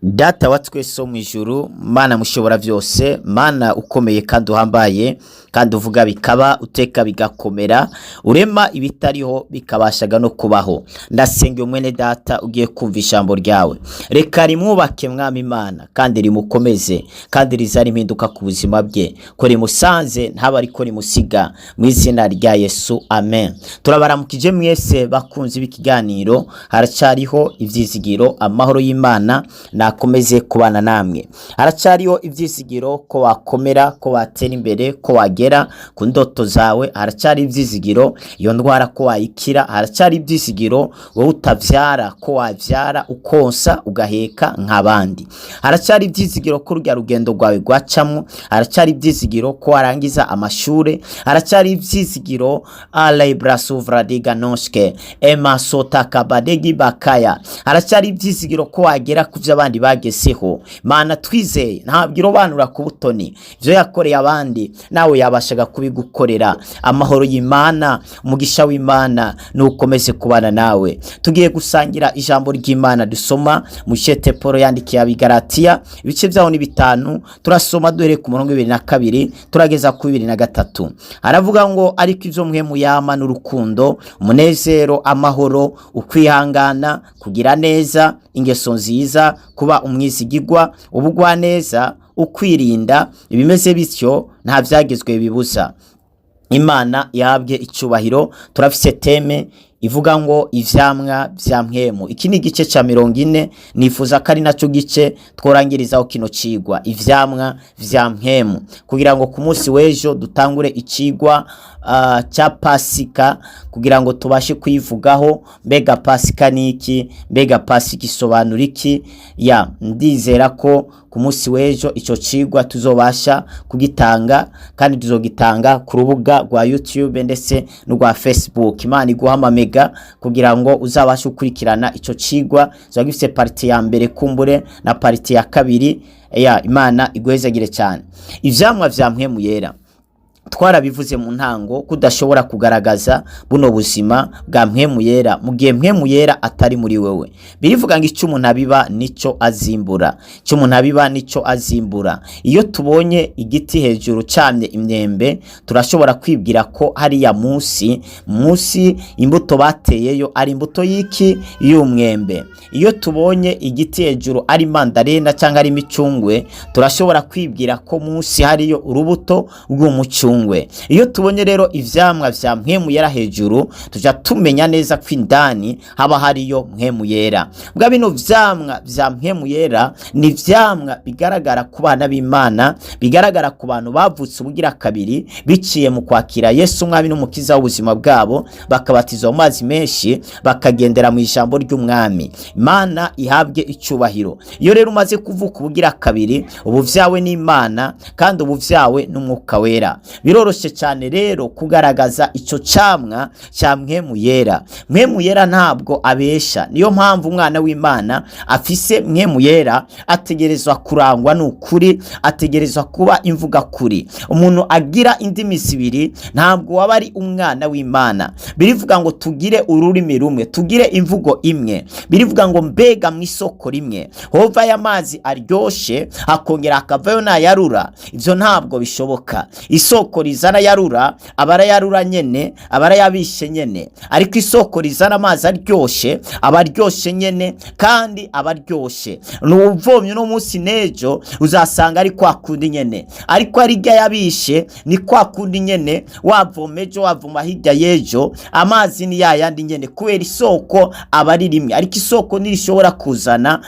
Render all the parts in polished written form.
Data wa twese wo mwijuru, Mana mushobora vyose, Mana ukomeye kandi uhambaye, kandi uvuga bikaba, uteka bigakomera, urema ibitariho bikabashaga no kubaho. Ndasengeye mwene data ugiye kumva ijambo ryawe, reka rimwubake mwami Imana, kandi rimukomeze, kandi rizana impinduka ku buzima bwe, ko rimusanze ntaba ariko rimusiga, mu izina rya Yesu, amen. Turabaramukije mwese bakunzi b'ikiganiro, haracariho ivyizigiro, amahoro y'Imana nakomeze kubana namwe. Haracariho ivyizigiro ko wakomera, ko watera imbere, ko wagera ku ndoto zawe. Haracari ivyizigiro iyo ndwara ko wayikira. Haracari ivyizigiro wowe utavyara ko wavyara ukonsa ugaheka nk'abandi. Haracari ivyizigiro ko urya rugendo rwawe rwacamwo. Haracari ivyizigiro ko warangiza amashure. Haracari ivyizigiro alebra suvradiga noshke ema sota kabadegi bakaya. Haracari ivyizigiro ko wagera kuvyo abandi bageseho. Mana twizeye ntabwo irobanura ku butoni, ivyo yakoreye abandi nawe yabashaga kubigukorera. Amahoro y'Imana, umugisha w'Imana nukomeze kubana nawe. Tugiye gusangira ijambo ry'Imana dusoma mu cete Paulo yandikiye Abigalatiya, ibice vyaho ni 5. Turasoma duhere ku murongo 22 turageza ku 23. Aravuga ngo ariko ivyo mpwemu yama n'urukundo, umunezero, amahoro, ukwihangana, kugira neza, ingeso nziza, kuba umwizigirwa, ubugwa neza, ukwirinda, ibimeze bityo nta vyagezwe bibuza. Imana yahabwe icubahiro. Turafise teme ivuga ngo ivyamwa vya mpwemu. Iki ni igice ca 40, nifuza ko ari naco gice tworangirizaho kino cigwa, ivyamwa vya mpwemu, kugira ngo ku munsi w'ejo dutangure icigwa cha Pasika, kugira ngo tubashe kwivugaho mbega Pasika niki, mbega Pasika isobanura iki. Ndizera ko ku munsi w'ejo ico cigwa tuzobasha kugitanga, kandi tuzogitanga ku rubuga rwa YouTube ndetse n'urwa Facebook. Imana iguhamamega kugira ngo uzabashe ukurikirana ico cigwa. Zagifise parti ya mbere kumbure na parti ya kabiri. Imana iguhezagire cyane. Ivyamwa vya mpwemu yera twarabivuze mu ntango kudashobora kugaragaza buno buzima bwa mpwemu yera mu gihe mpwemu yera atari muri wewe. Birivuga ngo icyo umuntu abiba nico azimbura, icyo umuntu abiba nico azimbura. Iyo tubonye igiti hejuru camye imyembe, turashobora kwibwira ko hari ya munsi imbuto bateyeyo ari imbuto y'iki, y'umwembe. Iyo tubonye igiti hejuru ari mandarena cyangwa ari imicungwe, turashobora kwibwira ko munsi hariyo urubuto rw'umucungwe. Iyo tubonye rero ivyamwa vya mpwemu yera hejuru, tuja tumenya neza ko indani haba hariyo mpwemu yera. Bwa bino vyamwa vya mpwemu yera ni vyamwa bigaragara ku bana b'Imana, bigaragara ku bantu bavutse ubugira kabiri biciye mu kwakira Yesu umwami n'umukiza w'ubuzima bwabo, bakabatizwa mu mazi menshi, bakagendera mu ijambo ry'umwami. Imana ihabwe icubahiro. Iyo rero umaze kuvuka ubugira kabiri, ubu vyawe n'Imana, kandi ubu vyawe n'umwuka wera. Biroroshe cyane rero kugaragaza ico camwa cya mpwemu yera. Mpwemu yera ntabwo abesha. Niyo mpamvu umwana w'Imana afise mpwemu yera ategerezwa kurangwa n'ukuri, ategerezwa kuba imvuga kuri. Umuntu agira indimi zibiri ntabwo waba ari umwana w'Imana. Birivuga ngo tugire ururimi rumwe, tugire imvugo imwe. Birivuga ngo mbega mu isoko rimwe hova y'amazi aryoshe hakongera akavayo nayarura. Ivyo ntabwo bishoboka. Isoko rizana yarura abara yarura nyene, abara yabishe nyene, ariko isoko rizana amazi aryoshe abaryoshe nyene, kandi abaryoshe n'ubuvomye no munsi nejo uzasanga ari kwa kundi nyene, ariko arirya yabishe ni kwa kundi nyene. Wavomejo wavoma hirya yejo amazi ni yayandi nyene, kubera isoko abari rimwe, ariko isoko nirishobora kuzana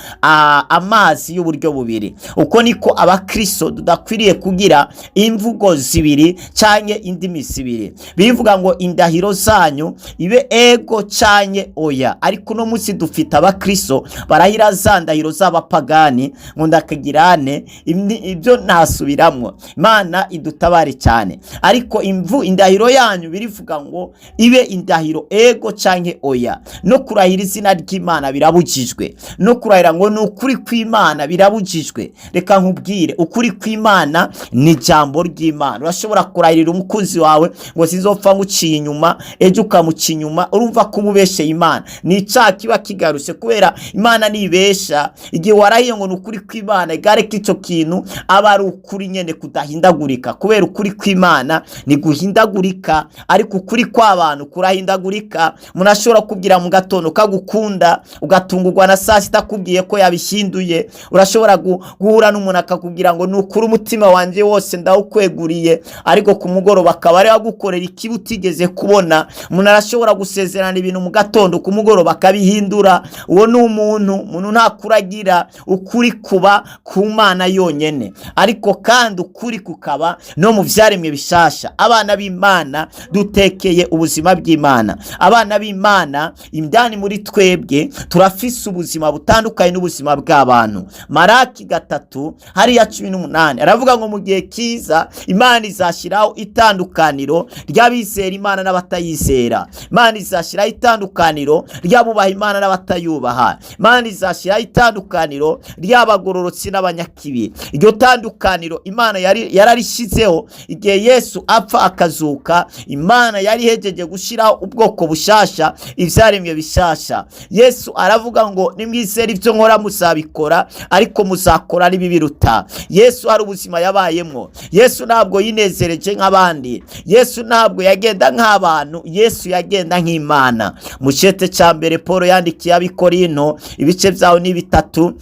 amazi y'uburyo bubiri. Uko niko abakristo tudakwiriye kugira imvugo zibiri canke indimi zibiri. Bivuga ngo indahiro zanyu ibe ego canke oya, ariko no munsi dufite abakristo barahira za ndahiro z'abapagani ngo ndakagirane, ibyo ntasubiramwo. Imana idutabare cyane. Ariko indahiro yanyu birivuga ngo ibe indahiro ego canke oya. No kurahira izina ry'Imana birabujijwe, no kurahira ngo n'ukuri kw'Imana birabujijwe. Reka nkubwire, ukuri kw'Imana ni jambo ry'Imana. Urashobora ntushobora kurahirira umukunzi wawe ngo sinzopfa nguciye inyuma ejo ukamuca inyuma, urumva ko ubeshye Imana. Ni icyaha kiba kigarutse, kubera Imana nibesha. Igihe warahiye ngo ni ukuri kw'Imana, igare k'ico kintu aba ari ukuri nyene kudahindagurika, kubera ukuri kw'Imana ni guhindagurika, ariko ukuri kw'abantu kurahindagurika. Umuntu ashobora kubwira mu gatondo kagukunda, ugatungurwa na saa sita akubwiye ko yabishinduye. Urashobora guhura n'umuntu akakubwira ngo ni ukuri umutima wanje wose ndawukweguriye, ariko ku mugoroba akaba ari agukorera ikibi utigeze kubona. Umuntu arashobora gusezerana ibintu mu gatondo, ku mugoroba akabihindura. Uwo ni umuntu ntakuragira. Ukuri kuba ku Mana yonyene, ariko kandi ukuri kukaba no mu vyaremwe bishasha. Abana b'Imana dutekeye ubuzima bw'Imana. Abana b'Imana indani muri twebwe turafise ubuzima butandukanye n'ubuzima bw'abantu. Maraki 3 hariya 18 aravuga ngo mu gihe kiza Imana izashiraho itandukaniro ry'abizera Imana n'abatayizera. Imana izashiraho itandukaniro ry'abubaha Imana n'abatayubaha. Imana izashiraho itandukaniro ry'abagororotsi n'abanyakibi. Iryo tandukaniro Imana yararishizeho igihe Yesu apfa akazuka. Imana yari hejeje gushiraho ubwoko bushasha, ivyaremwe bishasha. Yesu aravuga ngo nimwizera ivyo nkora muzabikora, ariko muzakora ari bibiruta. Yesu hari ubuzima yabayemwo. Yesu ntabwo yinezereje nk'abandi. Yesu ntabwo yagenda nk'abantu. Yesu yagenda nk'Imana. Mu cete ca mbere Paulo yandikiye Abikorinto ibice vyaho ni 3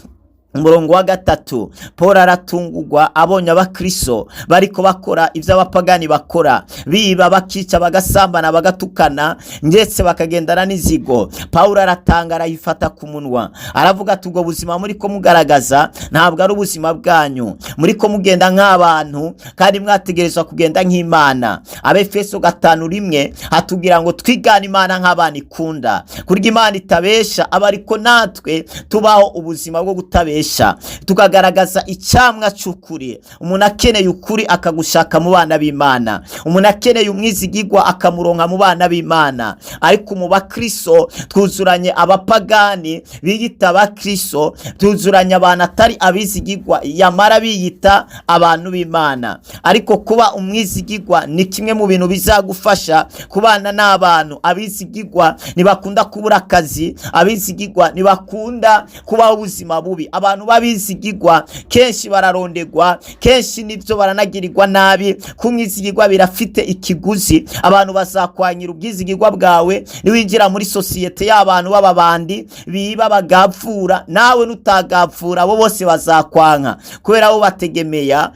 umurongo wa 3, Paulo aratungurwa abonye abakristo bariko bakora ivyo abapagani bakora, biba bakica bagasambana bagatukana ndetse bakagendana n'izigo. Paulo aratangara yifata ku munwa, aravuga ati ubwo buzima muri ko mugaragaza ntabwo ari ubuzima bwanyu, muri ko mugenda nk'abantu kandi mwategerezwa kugenda nk'Imana. Abefeso 5:1 hatubwira ngo twigana Imana nk'abana ikunda, kurya Imana itabesha, aba ariko natwe tubaho ubuzima bwo gutabesha, tukagaragaza icyamwa cy'ukuri. Umuntu akeneye ukuri akagushaka mu bana b'Imana. Umuntu akeneye umwizigirwa akamuronka mu bana b'Imana. Ariko mu bakristo twuzuranye abapagani biyita abakristo, twuzuranye abantu atari abizigirwa yamara biyita abantu b'Imana. Ariko kuba umwizigirwa ni kimwe mu bintu bizagufasha kubana n'abantu. Abizigirwa ntibakunda kubura akazi, abizigirwa ntibakunda kubaho ubuzima bubi. Abantu babizigirwa kenshi bararondegwa, kenshi nivyo baranagirirwa nabi. Kumwizigirwa birafite ikiguzi. Abantu bazakwanyira ubwizigirwa bwawe niwinjira muri societe y'abantu b'ababandi biba bagapfura. Nawe nutagapfura bo bose bazakwanka, kubera bo bategemeya,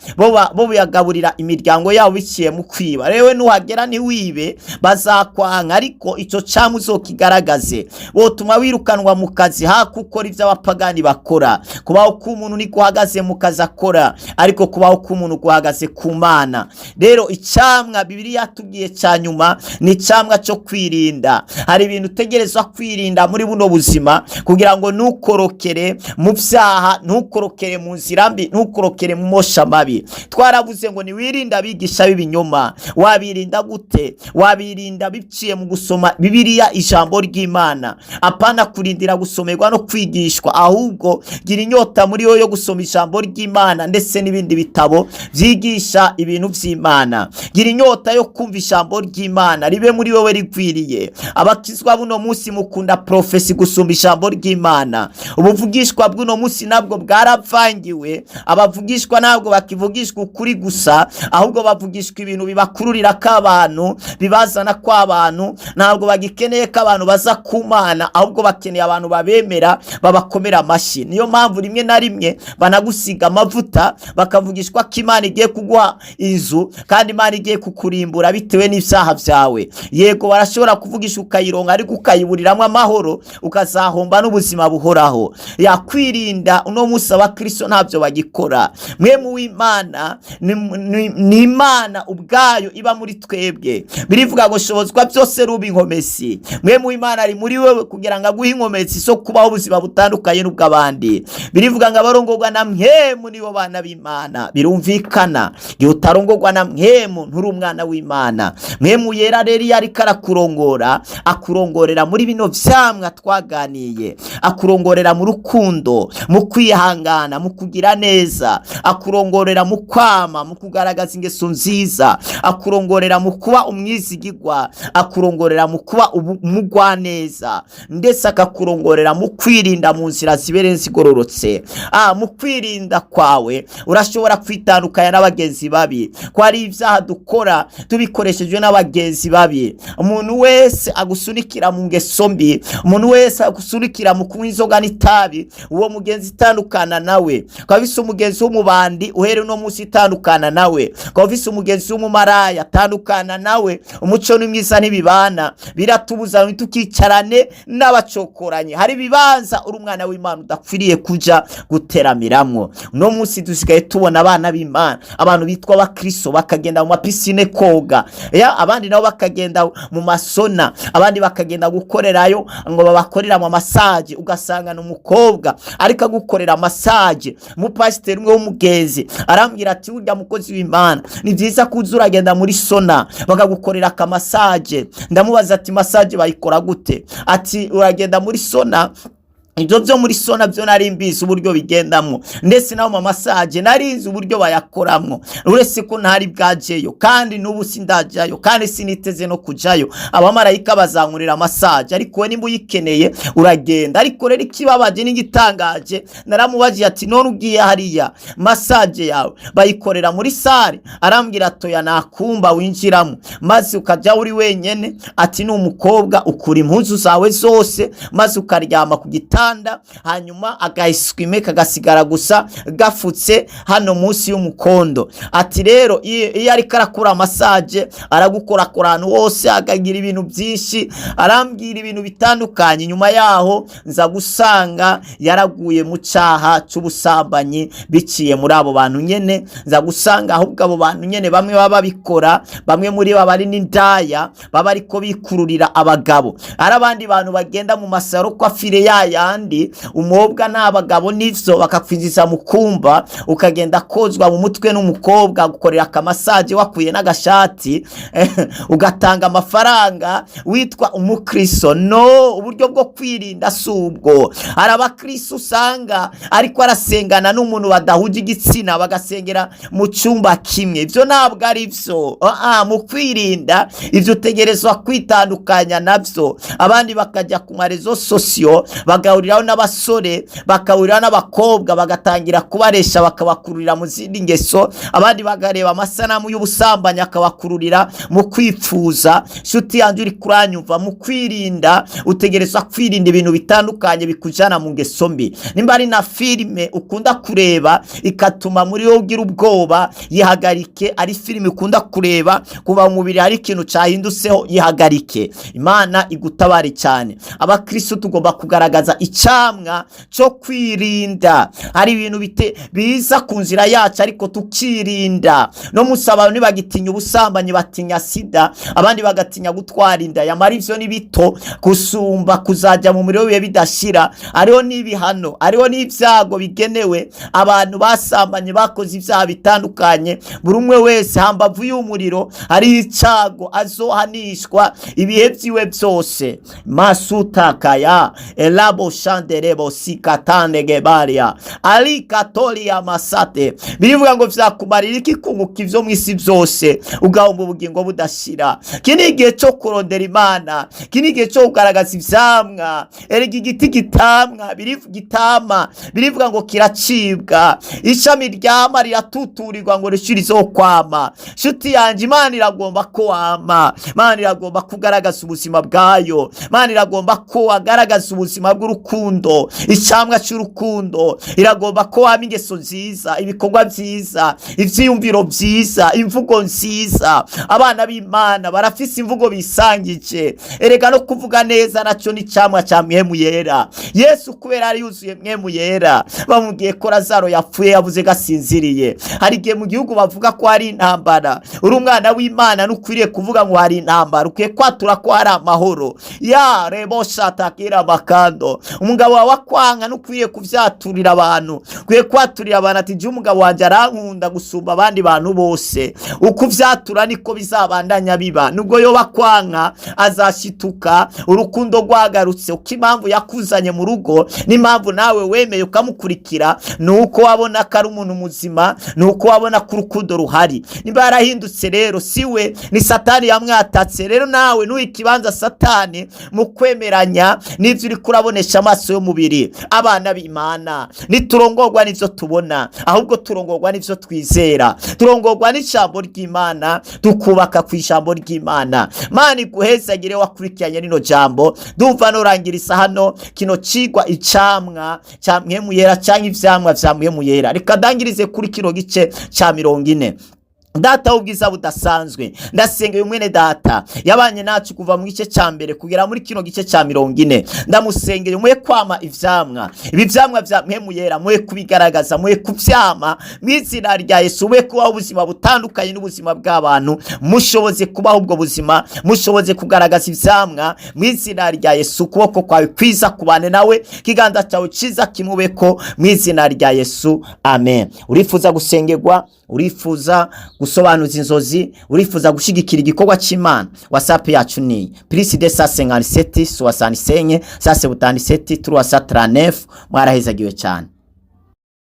bo biyagaburira imiryango yabo biciye mu kwiba. Rewe nuhagera ntiwibe bazakwanka, ariko ico camu uzokigaragaze. Botuma wirukanwa mu kazi hakukora ivyo abapagani bakora. Kubaho k'umuntu ni guhagaze mu kazi akora, ariko kubaho k'umuntu guhagaze ku Mana. Rero icamwa Bibiliya yatubwiye ca nyuma ni icamwa cyo kwirinda. Hari ibintu utegerezwa kwirinda muri buno buzima kugira ngo ntukorokere mu vyaha, ntukorokere mu nzira mbi, ntukorokere mu mosha mabi. Twaravuze ngo ni wirinda abigisha b'ibinyoma. Wabirinda gute? Wabirinda biciye mu gusoma Bibiliya, ijambo ry'Imana. Apana kurindira gusomerwa no kwigishwa, ahubwo gira inyota muri yo gusoma ijambo ry'Imana ndetse n'ibindi bitabo vyigisha ibintu vy'Imana. Gira inyota yo kumva ijambo ry'Imana ribe muri wewe rigwiriye. Abakizwa buno munsi mukunda profesi gusoma ijambo ry'Imana. Ubuvugishwa bw'uno munsi nabwo bwaravangiwe. Abavugishwa nabwo bakivugishwa ukuri gusa, ahubwo bavugishwa ibintu bibakururira k'abantu, bibazana kw'abantu. Ntabwo bagikeneye ko abantu baza ku Mana, ahubwo bakeneye abantu babemera, babakomera amashi. Niyo mpamvu rimwe na rimwe banagusiga amavuta bakavugishwa ko Imana igiye kuguha inzu kandi Imana igiye kukurimbura bitewe n'ivyaha vyawe. Yego barashobora kuvugisha ukayironka, ariko ukayiburiramwe amahoro, ukazahomba n'ubuzima buhoraho. Yakwirinda uno musi abakristo ntavyo bagikora. Mwe mu w'Imana ni Imana ubwayo iba muri twebwe. Birivuga ngo shobozwa byose ruba inkomezi. Mwe mu Imana ari muri wewe kugira ngo aguhe inkomezi zo kubaho ubuzima butandukanye n'ubw'abandi. birivuga ngo abarongorwa na mpwemu nibo bana b'Imana. Birumvikana igihe utarongorwa na mpwemu nturi umwana w'Imana. Mpwemu yera rero iyo ariko arakurongora, akurongorera muri bino vyamwa twaganiye, akurongorera mu rukundo, mu kwihangana, mu kugira neza, akurongorera mu kwama, mu kugaragaza ingeso nziza, akurongorera mu kuba umwizigirwa, akurongorera mu kuba umugwaneza, ndetse akakurongorera mu kwirinda mu nzira zibereye zigororotse. Mu kwirinda kwawe urashobora kwitandukanya n'abagenzi babi, ko hari ivyaha dukora tubikoreshejwe n'abagenzi babi. Umuntu wese agusunikira mu ngeso mbi, umuntu wese agusunikira mu kunywa inzoga n'itabi, uwo mugenzi itandukana nawe. Kwa vise umugenzi w'umubandi uhere no musi itandukana nawe. Kwa vise umugenzi w'umumaraya atandukana nawe. Umuco n'imyiza ntibibana, biratubuza tukicarane n'abacokoranye. Hari bibanza uri umwana w'Imana udakwiriye kuja guteramiramwo. No musi dusigaye tubona abana b'Imana, abantu bitwa abakristo bakagenda mu mapisine koga, abandi nabo bakagenda mu masona, abandi bakagenda gukorerayo ngo babakorera mu massage. Ugasanga n'umukobwa ariko gukorera massage. Umupasiteri umwe w'umugezi arambwira ati urya mukozi w'Imana ni byiza kuza uragenda muri sona bakagukorera ka massage. Ndamubaza ati massage bayikora gute? Ati uragenda muri sona. Ibyo byo muri sona byo nari mbizi uburyo bigendamwo, ndetse naho mu massage narinzi uburyo bayakoramwo, uretse ko ntari bwajeyo kandi n'ubu sindajayo kandi siniteze no kujayo. Abamarayika bazankurira massage, ariko we nimba uyikeneye uragenda. Ariko rero ikibabaje n'igitangaje, naramubaje ati none ugiye hariya massage yawe bayikorera muri sare? Arambwira toya nakumba winjiramo maze ukaja uri wenyene. Ati n'umukobwa ukura impuzu zawe zose maze ukaryama ku gitanda, hanyuma agahiswime kagasigara gusa gafutse hano munsi y'umukondo. Ati rero iyo ariko arakora massage aragukora ahantu hose, akagira ibintu byinshi, arambwira ibintu bitandukanye. Nyuma yaho nza gusanga yaraguye mu cyaha cy'ubusambanyi biciye muri abo bantu nyene. Nza gusanga ahubwo abo bantu nyene bamwe baba bikora, bamwe muri bo bari n'indaya, baba ariko bikururira abagabo. Ari abandi bantu bagenda mu masaro kwa fire yayandi umobwa n'abagabo n'ivyo bakakwinjiza mu kumba, ukagenda kozwa mu mutwe n'umukobwa gukorera akamassage wakuye n'agashati ugatanga amafaranga witwa umukristo. No, uburyo bwo kwirinda subwo. Hari abakristo usanga ariko arasengana n'umuntu badahuje igitsina, bagasengera mu cyumba kimwe. Ivyo ntabwo ari vyo. Mu kwirinda ivyo utegerezwa kwitandukanya navyo. Abandi bakajya ku marezo sosio bagahuriraho n'abasore, bakahurira n'abakobwa, bagatangira kubaresha bakabakururira mu zindi ngeso. Abandi bagareba amasanamu y'ubusambanyi akabakururira mu kwipfuza. Shuti yanjye uri kuranyumva, mu kwirinda utegerezwa kwirinda ibintu bitandukanye bikujana mu ngeso mbi. Nimba ari na filime ukunda kureba ikatuma muri wowe ugira ubwoba, yihagarike. Ari filime ukunda kureba kuba mu mubiri hari ikintu cyahinduseho, yihagarike. Imana igutabare cyane. Abakristo tugomba kugaragaza icamwa cyo kwirinda. Hari ibintu biza ku nzira yacu ariko tukirinda. No musaba ntibagitinya ubusambanyi, batinya sida, abandi bagatinya gutwara inda. Yamara ivyo ni bito kusumba kuzaja mu muriro bidashira. Ariho n'ibihano, ariho n'ivyago bigenewe abantu basambanye, bakoze ivyaha bitandukanye. Buri umwe wese hambavu y'umuriro hari icago azohanishwa ibihe vyiwe byose. Masutakaya elabo shanderebo sikatane gebaria ali katolia masate. Birivuga ngo vyakumarira iki kunguka ivyo mwisi byose ugahomba ubugingo budashira. Kini gihe cyo kurondera Imana, kini gihe cyo kugaragaza ivyamwa. Erega igiti gitamwa birivuga ngo kiracibwa, ishami ryama riratuturirwa ngo rishirizo kwama. Shuti yanje, Imana iragomba ko wama. Imana iragomba kugaragaza ubuzima bwayo. Imana iragomba ko agaragaza ubuzima bw'urukundo, icamwa cy'urukundo. Iragomba ko wama ingeso nziza, ibikorwa byiza, ivyiyumviro byiza, imvugo nziza. Abana b'Imana barafise imvugo bisangije. Erega no kuvuga neza naco ni camwa ca mpwemu yera. Yesu kubera ari yuzuye mpwemu yera, bamubwiye ko Lazaro yapfuye yavuze gasinziriye. Hari gihe mu gihugu bavuga ko hari intambara, uri umwana w'Imana nukwiriye kuvuga ngo hari intambara, ukwiye kwatura ko hari amahoro. Ya rebo shatakira bakando. umugabo wawe akwanga nukwiye kuvyaturira abantu, kwiye kwaturira abantu ati je umugabo wanje arankunda gusumba abandi bantu bose. Uko uvyatura niko bizabandanya biba, nubwo yoba kwanga azashituka, urukundo rwagarutse. Uko impamvu yakuzanye mu rugo n'impamvu nawe wemeye ukamukurikira, nuko wabona ko ari umuntu muzima, nuko wabona ko urukundo ruhari. Niba yarahindutse rero siwe, ni Satani yamwatatse. Rero nawe nuha ikibanza Satani mu kwemeranya n'ivyo uri kurabonesha amaso y'umubiri. Abana b'Imana niturongorwa n'ivyo tubona, ahubwo turongorwa n'ivyo twizera, turongorwa n'ijambo ry'Imana, tukubaka ku ijambo ry'Imana. Mana iguhezagire wakurikiranye rino jambo. Ndumva norangirisa hano kino cigwa icamwa ca mpwemu yera canke ivyamwa vya mpwemu yera. Reka ndangirize kuri kino gice ca 40. Data ubwiza budasanzwe, ndasenga uyu mwene data yabanye nacu kuva mu gice ca mbere kugera muri kino gice ca 40. Ndamusengeye mwe kwama ivyamwa, ibi vyamwa vya mpwemu yera mwe kubigaragaza, mwe kuvyama mw'izina rya Yesu. Mwe kubaho ubuzima butandukanye n'ubuzima bw'abantu, mushoboze kubaho ubwo buzima, mushoboze kugaragaza ivyamwa mw'izina rya Yesu. Ukuboko kwawe kwiza kubane nawe, kiganza cyawe ciza kimubeko mw'izina rya Yesu, amen. Urifuza gusengerwa, urifuza gusobanuza inzozi, urifuza gushigikira igikorwa c'Imana, WhatsApp yacu ni +257 65 77 339. Mwarahezagiwe cyane.